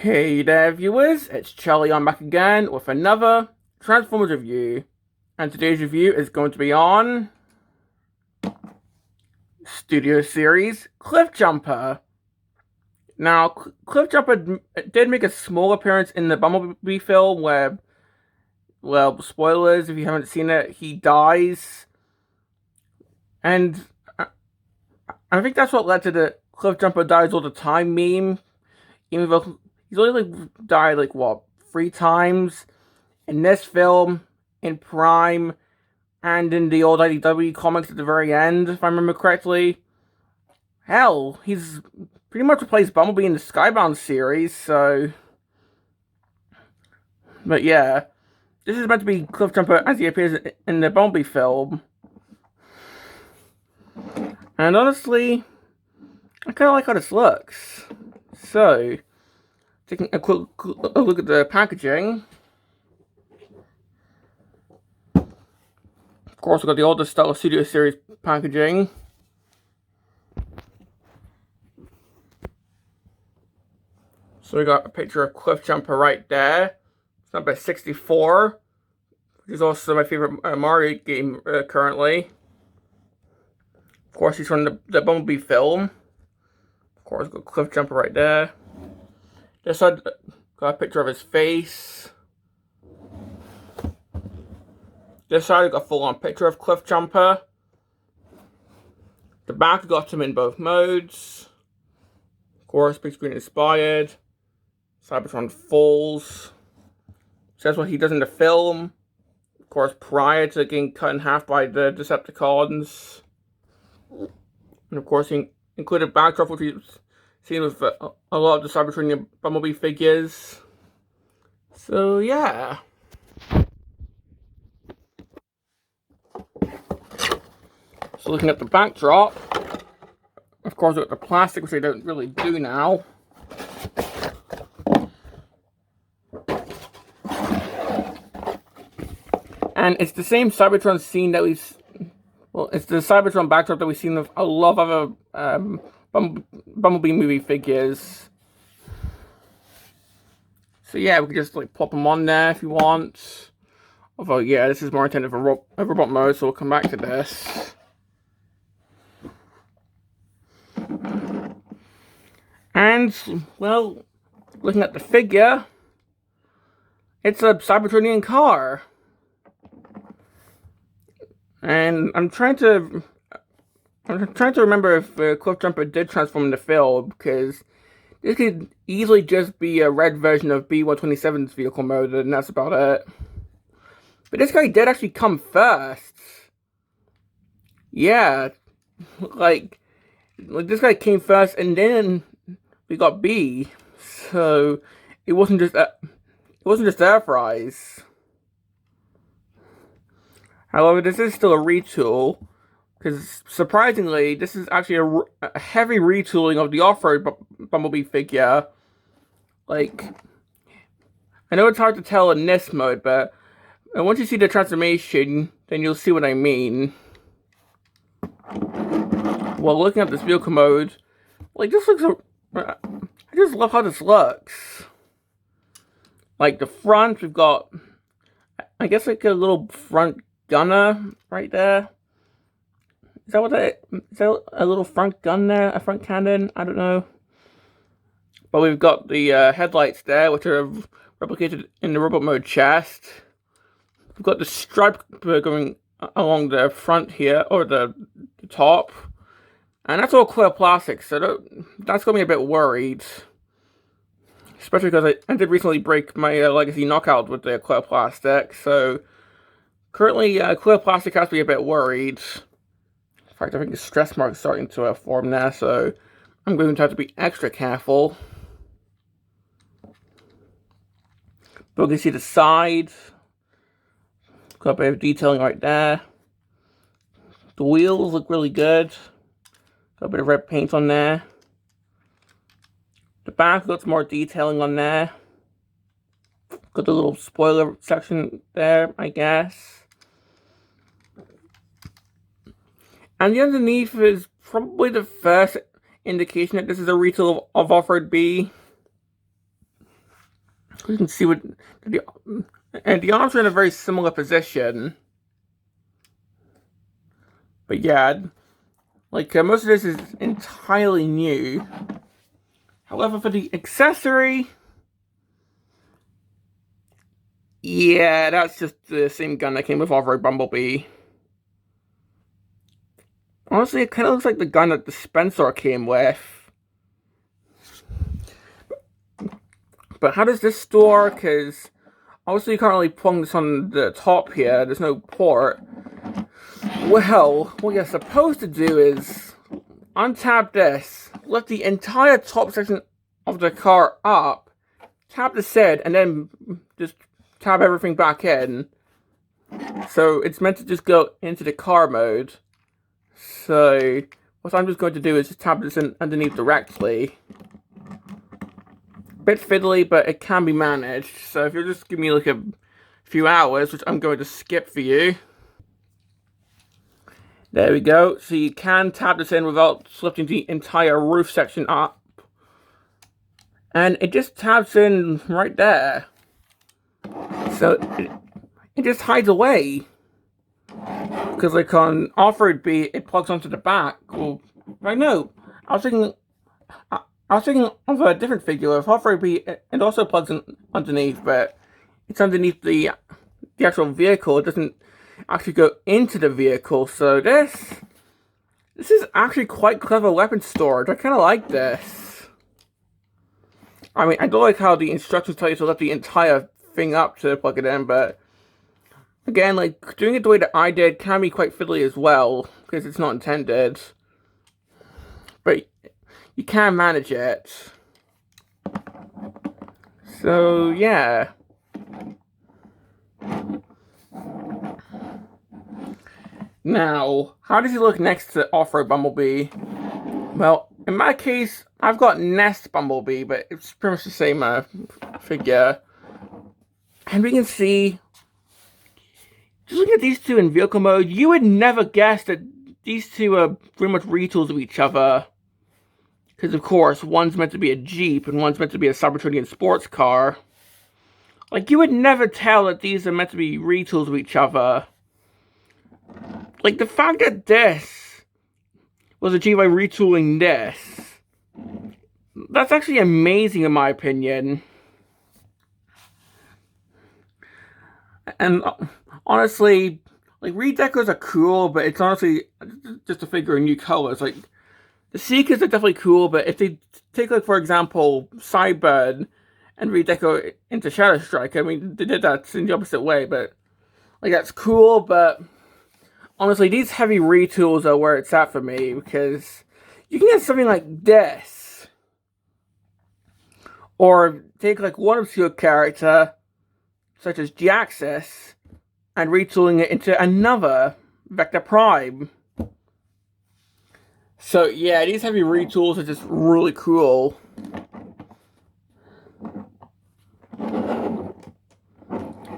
Hey there, viewers. It's Charlie. I'm back again with another Transformers review. And today's review is going to be on Studio Series Cliffjumper. Now, Cliffjumper did make a small appearance in the Bumblebee film where, well, spoilers if you haven't seen it, he dies. And I think that's what led to the Cliffjumper dies all the time meme. Even though he's only died like what, 3 times in this film, in Prime, and in the old IDW comics at the very end, if I remember correctly. Hell, he's pretty much replaced Bumblebee in the Skybound series, so. But yeah, this is meant to be Cliffjumper as he appears in the Bumblebee film. And honestly, I kind of like how this looks. So, taking a quick look at the packaging. Of course, we've got the older style Studio Series packaging. So we got a picture of Cliffjumper right there. It's number 64, which is also my favorite Mario game currently. Of course, he's from the Bumblebee film. Of course, got Cliffjumper right there. This side got a picture of his face. This side, I got a full-on picture of Cliffjumper. The back got him in both modes. Of course, big screen inspired. Cybertron Falls. Says what he does in the film. Of course, prior to getting cut in half by the Decepticons. And of course, he included backdrop, which we've seen with a lot of the Cybertron Bumblebee figures. So, yeah. So looking at the backdrop, of course we've got the plastic, which they don't really do now. And it's the same Cybertron scene that it's the Cybertron backdrop that we've seen with a lot of other Bumblebee movie figures. So yeah, we can just like pop them on there if you want. Although yeah, this is more intended for robot mode, so we'll come back to this. And, well, looking at the figure, it's a Cybertronian car. And I'm trying to remember if Cliffjumper did transform in the film, because this could easily just be a red version of B-127's vehicle mode, and that's about it. But this guy did actually come first. Yeah, like this guy came first, and then we got B, so it wasn't just Airfries. However, this is still a retool, because surprisingly, this is actually a heavy retooling of the off-road Bumblebee figure. Like, I know it's hard to tell in this mode, but once you see the transformation, then you'll see what I mean. Well, looking at this vehicle mode, like, this looks I just love how this looks. Like, the front, we've got, I guess, like a little front gunner right there. Is that a little front gun there? A front cannon? I don't know. But we've got the headlights there, which are replicated in the robot mode chest. We've got the stripe going along the front here, or the top. And that's all clear plastic, so that's got me a bit worried. Especially because I did recently break my Legacy Knockout with the clear plastic, so currently clear plastic has to be a bit worried. In fact, I think the stress mark is starting to form there, so I'm going to have to be extra careful. But we can see the side. Got a bit of detailing right there. The wheels look really good. Got a bit of red paint on there. The back got some more detailing on there. Got the little spoiler section there, I guess. And the underneath is probably the first indication that this is a retool of Off-Road B. You can see and the arms are in a very similar position. But yeah, like most of this is entirely new. However, for the accessory, yeah, that's just the same gun that came with Off-Road Bumblebee. Honestly, it kind of looks like the gun that the Spencer came with. But how does this store? Because obviously you can't really plug this on the top here. There's no port. Well, what you're supposed to do is untap this, lift the entire top section of the car up, tap the SID, and then just tap everything back in. So it's meant to just go into the car mode. So what I'm just going to do is just tap this in underneath directly. Bit fiddly, but it can be managed. So if you'll just give me like a few hours, which I'm going to skip for you. There we go. So you can tap this in without lifting the entire roof section up. And it just taps in right there. So it just hides away. Because like on Off-Road B, it plugs onto the back. Well, right now, I was thinking of a different figure. With Off-Road B, it also plugs in underneath, but it's underneath the actual vehicle. It doesn't actually go into the vehicle. So this is actually quite clever weapon storage. I kind of like this. I mean, I don't like how the instructions tell you to lift the entire thing up to plug it in, but again, like, doing it the way that I did can be quite fiddly as well, because it's not intended. But you can manage it. So, yeah. Now, how does he look next to Off-Road Bumblebee? Well, in my case, I've got Nest Bumblebee, but it's pretty much the same figure. And we can see, just looking at these two in vehicle mode, you would never guess that these two are pretty much retools of each other. Because, of course, one's meant to be a Jeep and one's meant to be a Cybertronian sports car. Like, you would never tell that these are meant to be retools of each other. Like, the fact that this was achieved by retooling this, that's actually amazing in my opinion. And honestly, like, redecos are cool, but it's honestly just a figure in new colors. Like, the Seekers are definitely cool, but if they take, like, for example, Cyberd and redeco into Shadow Strike, I mean, they did that in the opposite way, but, like, that's cool, but honestly, these heavy retools are where it's at for me, because you can get something like this, or take, like, one obscure character, such as G-Axis, and retooling it into another Vector Prime. So, yeah, these heavy retools are just really cool.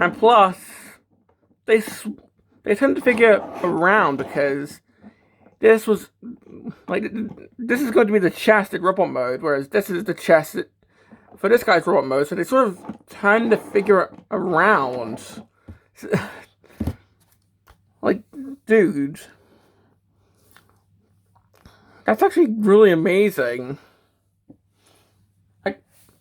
And plus, they tend to figure around, because this was, like, this is going to be the chest at robot mode, whereas this is the chest for this guy's robot mode, so they sort of tend to figure around. Like, dude, that's actually really amazing.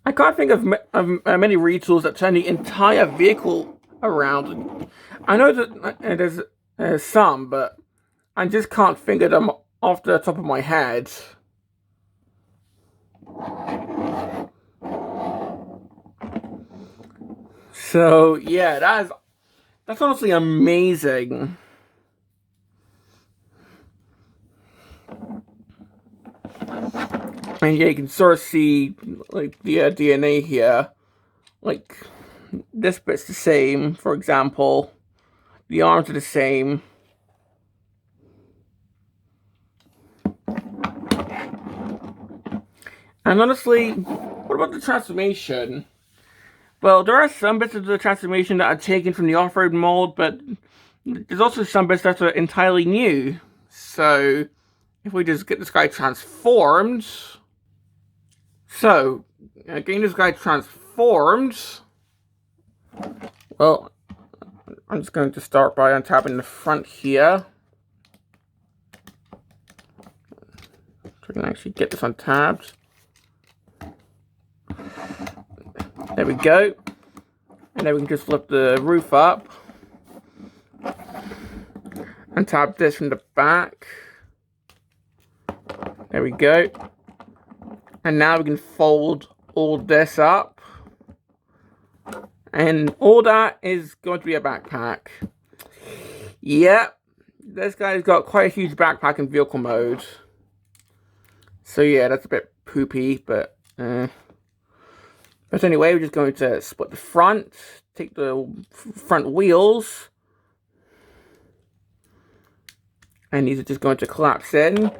I can't think of many retools that turn the entire vehicle around. I know that there's some, but I just can't think of them off the top of my head. So yeah, that's honestly amazing. And yeah, you can sort of see, like, the DNA here. Like, this bit's the same, for example. The arms are the same. And honestly, what about the transformation? Well, there are some bits of the transformation that are taken from the off-road mold, but there's also some bits that are entirely new. So, if we just get this guy transformed. So, getting this guy transformed, Well, I'm just going to start by untapping the front here. So we can actually get this untapped. There we go. And then we can just lift the roof up. Untap this from the back. There we go. And now we can fold all this up. And all that is going to be a backpack. Yep. This guy's got quite a huge backpack in vehicle mode. So yeah, that's a bit poopy, but anyway, we're just going to split the front, take the front wheels, and these are just going to collapse in,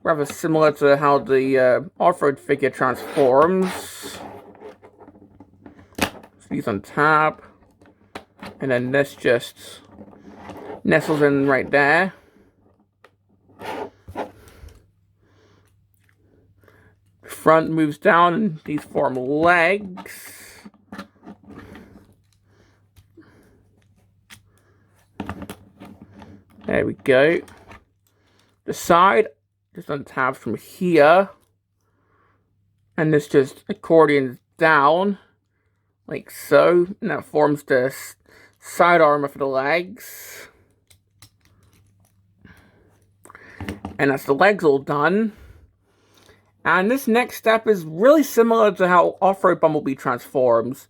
rather similar to how the off-road figure transforms. So these on top, and then this just nestles in right there. Front moves down and these form legs. There we go. The side just untabs from here. And this just accordions down. Like so. And that forms the side armor for the legs. And that's the legs all done. And this next step is really similar to how Off-Road Bumblebee transforms.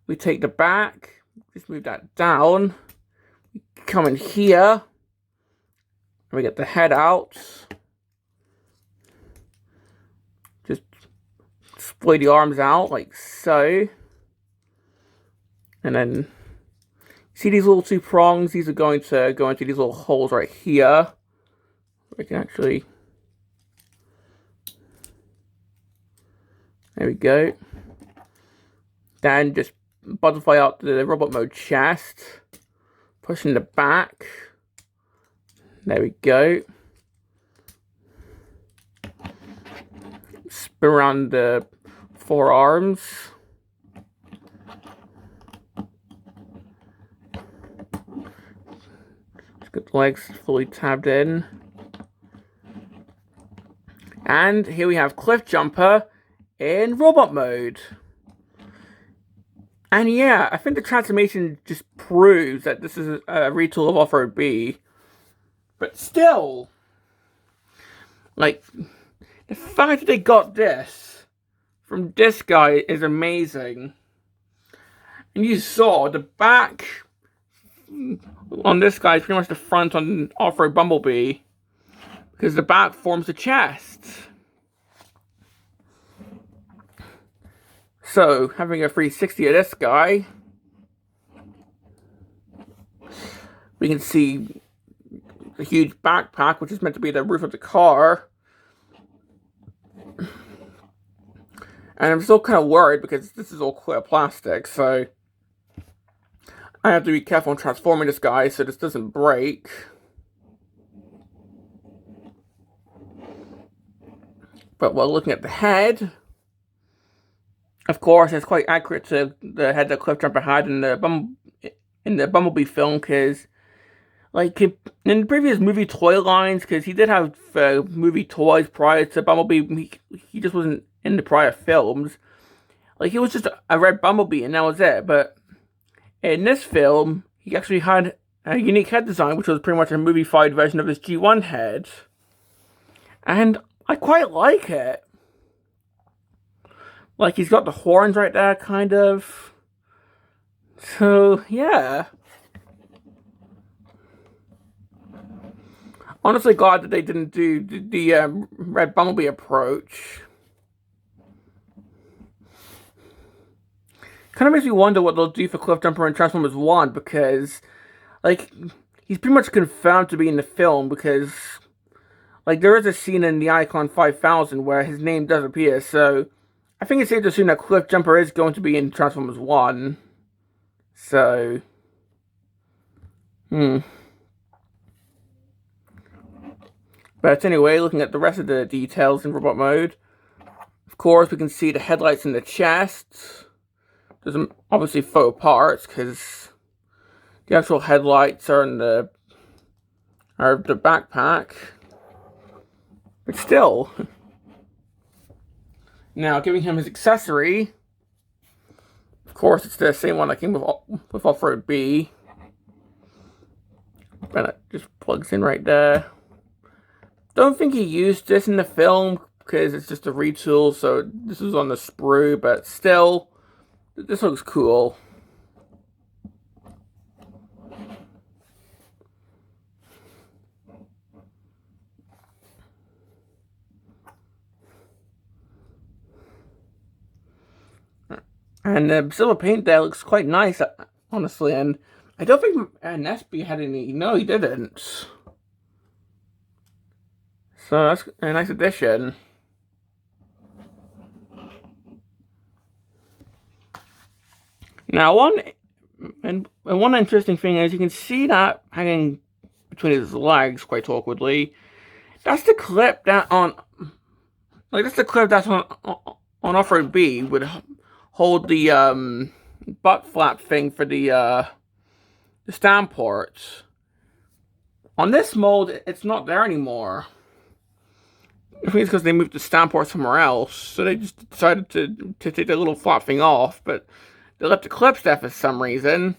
We take the back, just move that down, come in here, and we get the head out. Just splay the arms out like so. And then, see these little two prongs? These are going to go into these little holes right here. We can actually... There we go. Then just butterfly out the robot mode chest. Pushing the back. There we go. Spin around the forearms. Just get the legs fully tabbed in. And here we have Cliffjumper in robot mode. And yeah, I think the transformation just proves that this is a retool of Off-Road B. But still, like, the fact that they got this from this guy is amazing. And you saw the back on this guy is pretty much the front on Off-Road Bumblebee, because the back forms the chest. So, having a 360 of this guy, we can see the huge backpack, which is meant to be the roof of the car. And I'm still kind of worried because this is all clear plastic, so I have to be careful in transforming this guy so this doesn't break. But while looking at the head, of course, it's quite accurate to the head that Cliffjumper had in the Bumblebee film, because, like, in the previous movie toy lines, because he did have movie toys prior to Bumblebee, he just wasn't in the prior films. Like, he was just a red Bumblebee, and that was it. But in this film, he actually had a unique head design, which was pretty much a movie-fied version of his G1 head. And I quite like it. Like, he's got the horns right there, kind of. So, yeah. Honestly, glad that they didn't do the Red Bumblebee approach. Kind of makes me wonder what they'll do for Cliffjumper in Transformers 1, because, like, he's pretty much confirmed to be in the film, because, like, there is a scene in the Icon 5000 where his name does appear, so I think it's safe to assume that Cliffjumper is going to be in Transformers 1. So, But anyway, looking at the rest of the details in robot mode, of course, we can see the headlights in the chest, there's obviously faux parts because the actual headlights are in the backpack. But still. Now, giving him his accessory. Of course, it's the same one that came with Off-Road B. And it just plugs in right there. Don't think he used this in the film because it's just a retool, so this is on the sprue, but still, this looks cool. And the silver paint there looks quite nice, honestly, and I don't think Nesby had any. No, he didn't. So that's a nice addition. Now, one interesting thing is you can see that hanging between his legs quite awkwardly. That's the clip that that's on Off-Road B would hold the butt flap thing for the stand ports. On this mold, it's not there anymore. I think it's because they moved the stand port somewhere else, so they just decided to take the little flap thing off, but they left the clips there for some reason.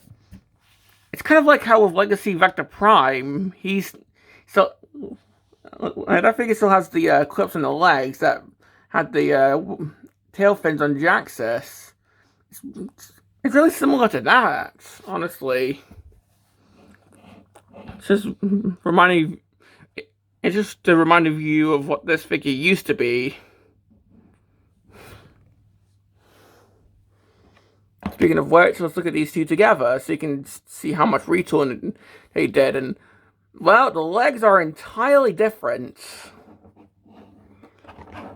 It's kind of like how with Legacy Vector Prime, I think it still has the clips on the legs that had the tail fins on Jaxus. It's really similar to that, honestly. It's just to remind you of what this figure used to be. Speaking of which, let's look at these two together so you can see how much retooling they did. And, well, the legs are entirely different.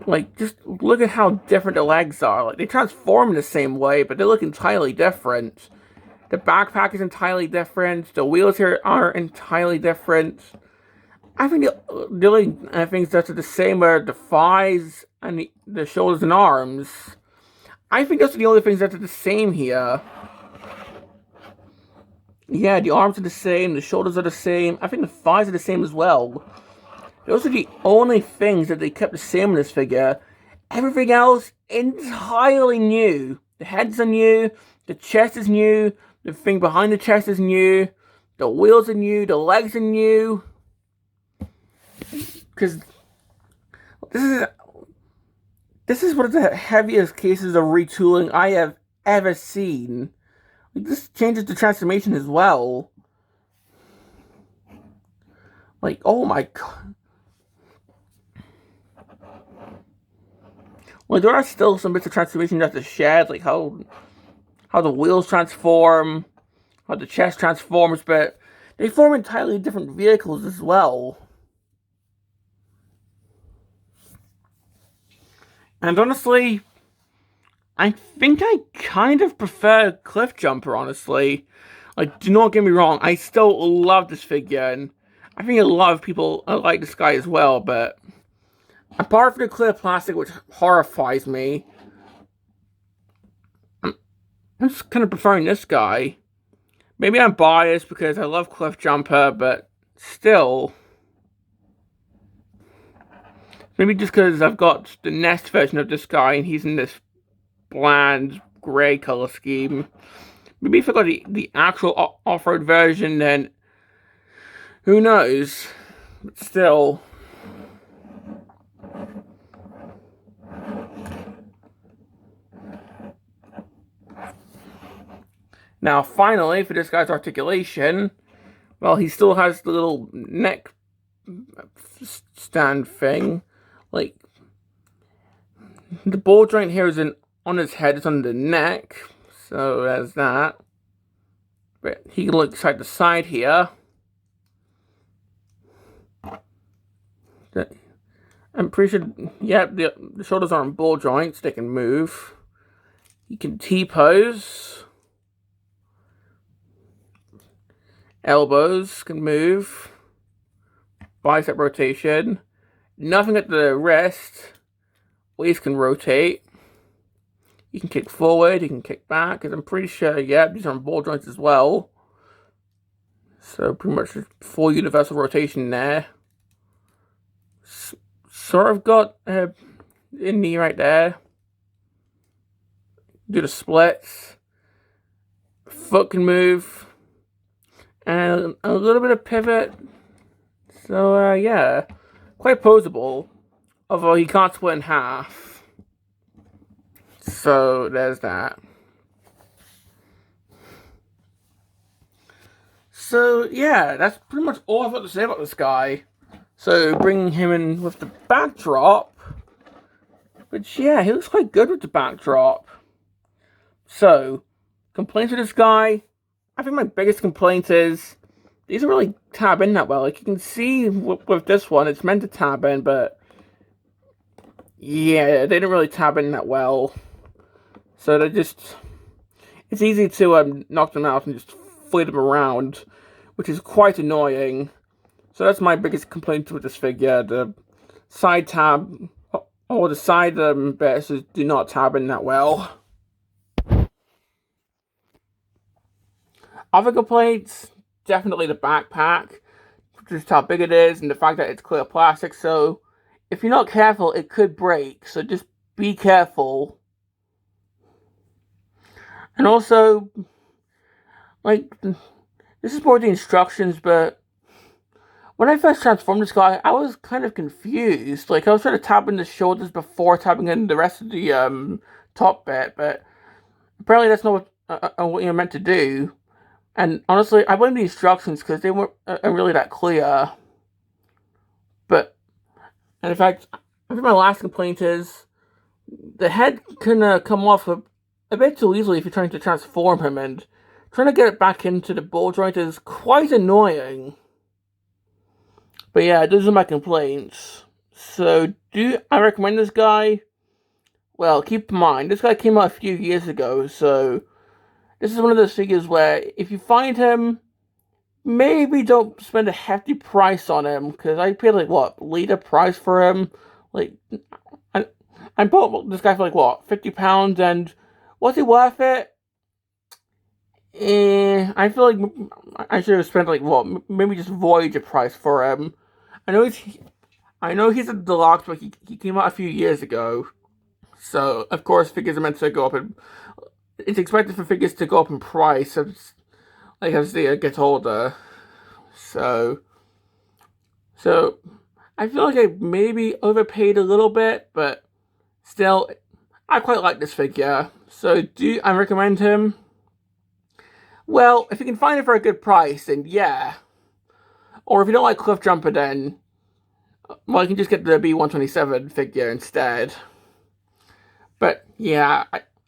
Like, just look at how different the legs are. Like, they transform the same way, but they look entirely different. The backpack is entirely different. The wheels here are entirely different. I think the only things that are the same are the thighs and the shoulders and arms. I think those are the only things that are the same here. Yeah, the arms are the same, the shoulders are the same. I think the thighs are the same as well. Those are the only things that they kept the same in this figure. Everything else, entirely new. The heads are new, the chest is new, the thing behind the chest is new, the wheels are new, the legs are new. Because this is one of the heaviest cases of retooling I have ever seen. Like, this changes the transformation as well. Like, oh my god. Like, there are still some bits of transformation you have to shed, like how the wheels transform, how the chest transforms, but they form entirely different vehicles as well. And honestly, I think I kind of prefer Cliffjumper, honestly. Like, do not get me wrong, I still love this figure, and I think a lot of people like this guy as well, but apart from the clear plastic, which horrifies me, I'm just kind of preferring this guy. Maybe I'm biased because I love Cliffjumper, but still. Maybe just because I've got the Nest version of this guy and he's in this bland grey color scheme. Maybe if I got the actual off-road version, then who knows? But still. Now, finally, for this guy's articulation, well, he still has the little neck stand thing. Like, the ball joint here is on his head, it's on the neck, so there's that. But he can look side to side here. I'm pretty sure, yeah, the shoulders are on ball joints, they can move. He can T-pose. Elbows can move. Bicep rotation. Nothing at the wrist. Waist can rotate. He can kick forward, he can kick back, because I'm pretty sure, yeah, these are on ball joints as well. So pretty much full universal rotation there. Sort of got a knee right there. Do the splits. Foot can move. And a little bit of pivot. So, yeah. Quite posable. Although he can't split in half. So, there's that. So, yeah, that's pretty much all I've got to say about this guy. So, bringing him in with the backdrop. Which, yeah, he looks quite good with the backdrop. So, complaints with this guy. I think my biggest complaint is he doesn't really tab in that well. Like, you can see with this one, it's meant to tab in, but yeah, they didn't really tab in that well. So they're just, it's easy to knock them out and just flit them around, which is quite annoying. So that's my biggest complaint with this figure. The side tab, or the side bits do not tab in that well. Other complaints, definitely the backpack, just how big it is, and the fact that it's clear plastic, so if you're not careful, it could break, so just be careful. And also, like, this is more the instructions, but when I first transformed this guy, I was kind of confused. Like, I was trying to tab in the shoulders before tapping in the rest of the top bit, but apparently that's not what you're meant to do. And honestly, I blame the instructions because they weren't really that clear. But, and in fact, I think my last complaint is the head can come off a bit too easily if you're trying to transform him, and trying to get it back into the ball joint is quite annoying. But yeah, those are my complaints. So, do I recommend this guy? Well, keep in mind, this guy came out a few years ago, so this is one of those figures where, if you find him, maybe don't spend a hefty price on him, because I paid, like, what, leader price for him? Like, I bought this guy for, like, what, £50, and was he worth it? I feel like I should have spent, like, what, maybe just Voyager price for him. I know he's a deluxe, but he came out a few years ago. So, of course, figures are meant to go up, and it's expected for figures to go up in price as they get older. So I feel like I maybe overpaid a little bit, but still, I quite like this figure. So do I recommend him? Well, if you can find it for a good price, then yeah. Or if you don't like Cliffjumper, then, well, you can just get the B127 figure instead. But yeah,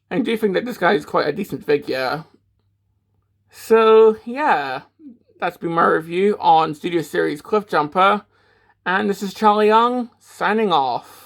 I do think that this guy is quite a decent figure. So yeah, that's been my review on Studio Series Cliffjumper. And this is Charlie Young, signing off.